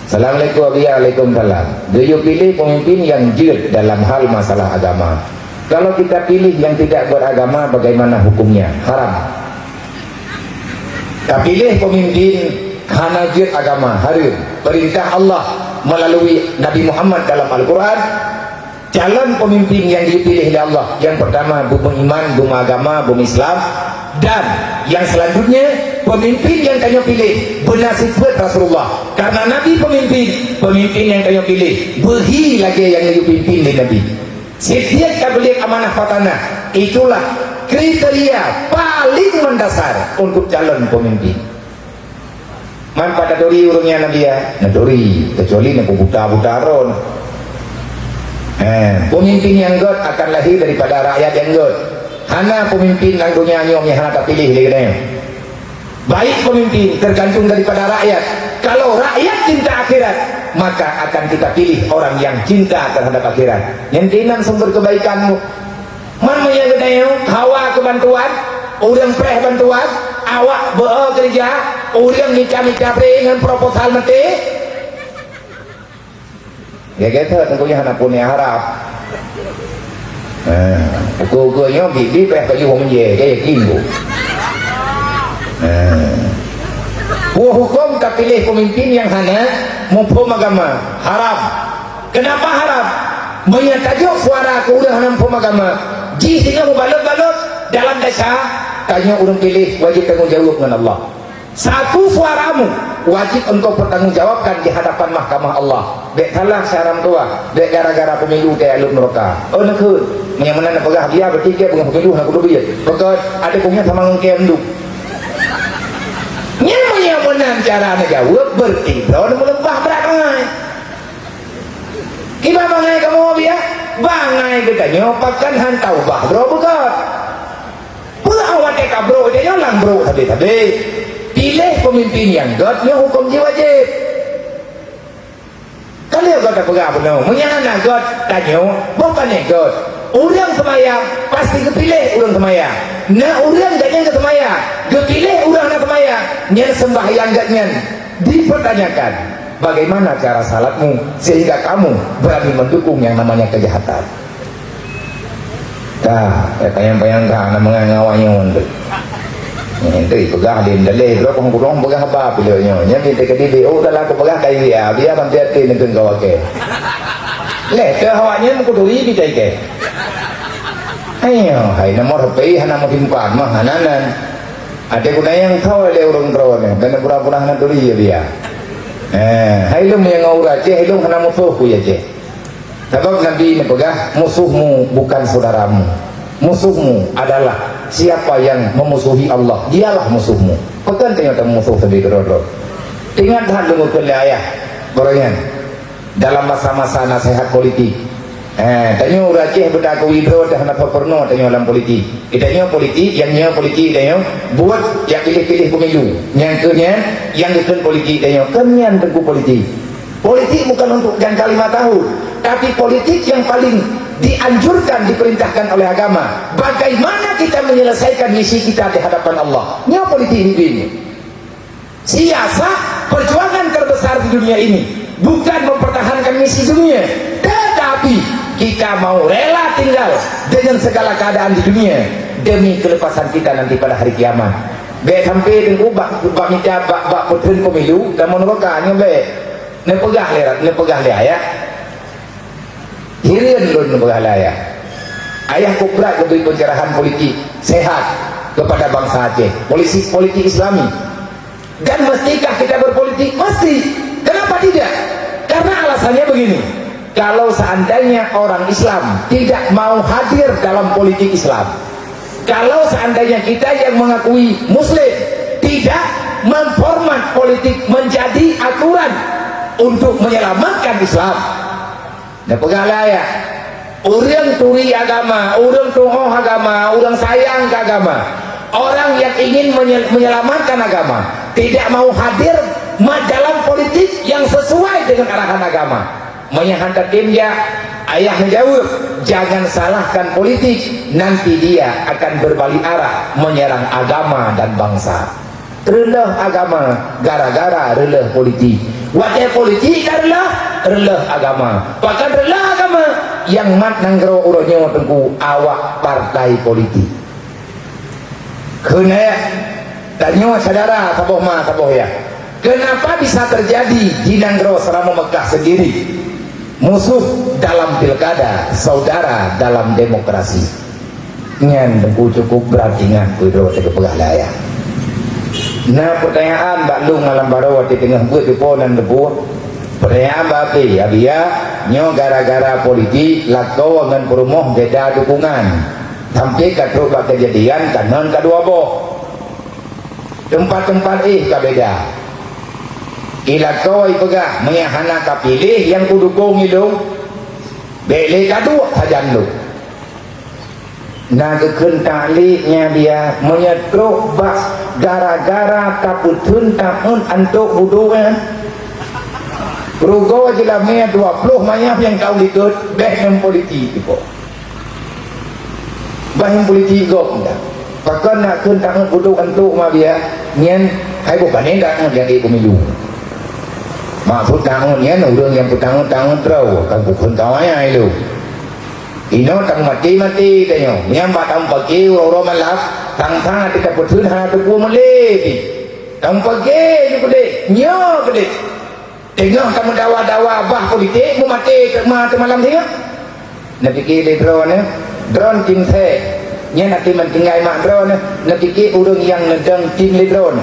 Assalamualaikum Waalaikumsalam. Do you pilih pemimpin yang jujur dalam hal masalah agama? Kalau kita pilih yang tidak beragama, bagaimana hukumnya? Haram. Kita pilih pemimpin hanajir agama, harum. Perintah Allah melalui Nabi Muhammad dalam Al-Quran. Calon pemimpin yang dipilih oleh Allah, yang pertama beriman, beragama, berislam. Dan yang selanjutnya pemimpin yang kami pilih bernasifat Rasulullah. Karena Nabi pemimpin yang kami pilih beri lagi yang dipimpin oleh Nabi. Setiap kabelian amanah fatana, itulah kriteria paling mendasar untuk calon pemimpin. Man pada dori urungnya Nabi ya, dori kecuali nak buta-buta ron. Pemimpin yang god akan lahir daripada rakyat yang god. Hana pemimpin yang dunia nyong yang hana tak pilih dia kena. Baik pemimpin tergantung daripada rakyat. Kalau rakyat cinta akhirat, maka akan kita pilih orang yang cinta terhadap akhirat. Yang tinan sumber kebaikanmu. Man yang gede hawa kebantuan, orang preh bantuan, awak bekerja, orang nikah-nikah dengan proposal mati. Ya kita tentunya hana punya harap. Ukur-ukurnya bibi preh bagi orang je, dia yakin tu. Hukum tak pilih pemimpin yang hanya mempom agama, haram. Kenapa haram? Menyatajuk suara aku udah hanya mempom agama. Jika membalut-balut dalam desa, tanya orang pilih wajib tanggung jawab dengan Allah. Satu suaramu wajib engkau pertanggungjawabkan di hadapan mahkamah Allah. Dek salah syaram tua, dek gara-gara pemilu dek alun neraka. Oh nak ke? Yang mana nak pegah dia bertiga dengan pemilu nak kudu biar. Pegah ada punya sama ngkem duk. Yang menang cara nak jawab bertiga nak melembah berangai. Kita bangai kamu biar bangai kita nyopakan hantau bah bro bekat. Pula awak dek bro dia nyolang bro tadi. Pilih pemimpin yang godnya hukum dia wajib. Kalau god tak pegah benar, menyana god tanya, bukan god. Orang semayang pasti kepilih orang semayang. Nah orang gadnya ke semayang, kepilih orang nak semayang. Nyen sembahyang gadnya dipertanyakan, bagaimana cara salatmu sehingga kamu berani mendukung yang namanya kejahatan. Dah, bayang-bayang kan mengawanya untuk. Itu pegah dia dalih kalau kurang pegah apa pilihnya nya minta ke dia oh dah aku pegah kai dia biar nanti hati dengan kau ke leh ke hawanya aku doi kita ke ayo hai nomor HP hana mau timpan mah hananan ada guna yang tahu le urang drone dan pura-pura hana doi ya dia hai lu yang aura je lu hana musuhku ya je sebab Nabi ini pegah musuhmu bukan saudaramu. Musuhmu adalah siapa yang memusuhi Allah, dialah musuhmu. Bukan ternyata musuh sebagai kedua-dua. Ingat hal dengan ayah Boroyan dalam masa-masa nasihat politik. Tanya uraceh berdaku hidro dah nak pernah tanya dalam politik. Tanya politik, yang nya politik tanya buat yang pilih-pilih pemilu. Yang kenya yang ikut politik tanya kenyan tengku politik. Politik bukan untuk jangka 5 tahun, tapi politik yang paling dianjurkan, diperintahkan oleh agama. Bagaimana kita menyelesaikan misi kita di hadapan Allah? Ini politik ini. Siasat perjuangan terbesar di dunia ini bukan mempertahankan misi dunia, tetapi kita mau rela tinggal dengan segala keadaan di dunia demi kelepasan kita nanti pada hari kiamat. Baik sampai dengan bak minta bak putrin pemilu dan menerokannya baik. Nepegah ayah. Hirian lun berhalaya. Ayah kubrak lebih pencerahan politik sehat kepada bangsa Aceh. Politik Islami. Dan mestikah kita berpolitik? Mesti. Kenapa tidak? Karena alasannya begini. Kalau seandainya orang Islam tidak mau hadir dalam politik Islam, kalau seandainya kita yang mengakui Muslim tidak memformat politik menjadi aturan untuk menyelamatkan Islam, dan pegahlah ya orang turi agama, orang tohong agama, orang sayang ke agama, orang yang ingin menyelamatkan agama tidak mau hadir dalam politik yang sesuai dengan arahan agama, menyahankan timnya. Ayah menjawab, jangan salahkan politik, nanti dia akan berbalik arah menyerang agama dan bangsa. Relah agama gara-gara relah politik. Wajah politik relah agama. Bahkan relah agama yang mat nanggro uronya tengku awak partai politik. Kena tanya saudara taboh ya. Kenapa bisa terjadi di nanggro selama Mekah sendiri? Musuh dalam pilkada, saudara dalam demokrasi. Nyan tengku cukup berarti ngaku do te pegalaya. Nah pertanyaan Mbak Lung malam baru di tengah buat deponan debu. Pertanyaan Mbak Pi, abia nyo gara-gara politik lakau dengan perumoh beda dukungan. Sampai katro bak kejadian kanon kedua boh. Tempat-tempat ka beda. Ilakau ipegah meyahana kapilih yang kudukung itu. Bele kadu hajan lu. Nah kekentaliknya dia menyetruk bak gara-gara kaputun tahun antuk buduan rugo jelamnya 20 mayap yang kau likut bahan politik itu bahan politik kok enggak pakon nak kentang budu antuk mah dia nyen hai bukan endak yang di pemilu maksud tahun nyen urang yang petang-tahun terau kan bukan tawanya itu ino tang mati tanyo nyambat ang pagi uro malap tang tang tika putun ha tu malebi tang pagi ju gede nyo gede tengok kamu dawa-dawa bah politik mu mati ke malam tengok na pikir drone tim the nya nak tim tinggai mak drone na pikir urang yang nedang tim drone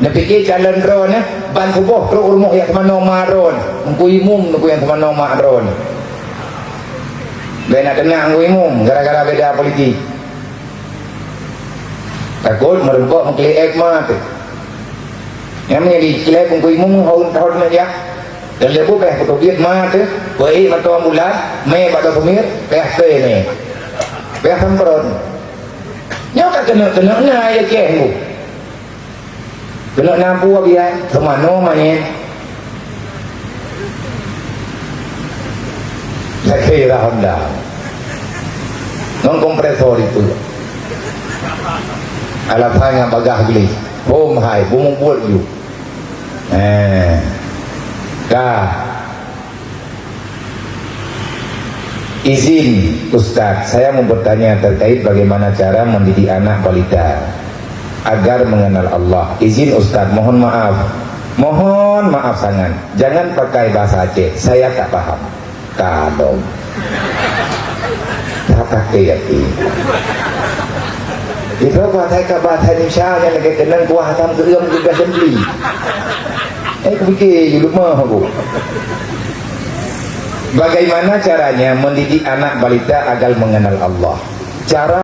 na pikir jalan drone ban subuh pro urmoh yang mana ma drone ngku imum ngku yang mana ma drone bena tenang umum gara-gara beda politik takut merempok mengkliek mati yang menjadi kilek umum tahun aja dan lebu peh kutubit mati beri mata bulan me pada pemir peh ni peh sempron nyoka kena na ya kehu kena nampu abia kemana main saya kira Honda non kompresor itu alapanya bagah beli bom hai bom buat you izin Ustaz, saya mau bertanya terkait bagaimana cara mendidik anak balita agar mengenal Allah. Izin Ustaz, mohon maaf sangat, jangan pakai bahasa Aceh, saya tak paham. Kalau tak pakai itu bahasa Indonesia yang lagi kenal kuah hitam keum juga sendiri. Fikir rumah aku. Bagaimana caranya mendidik anak balita agar mengenal Allah? Cara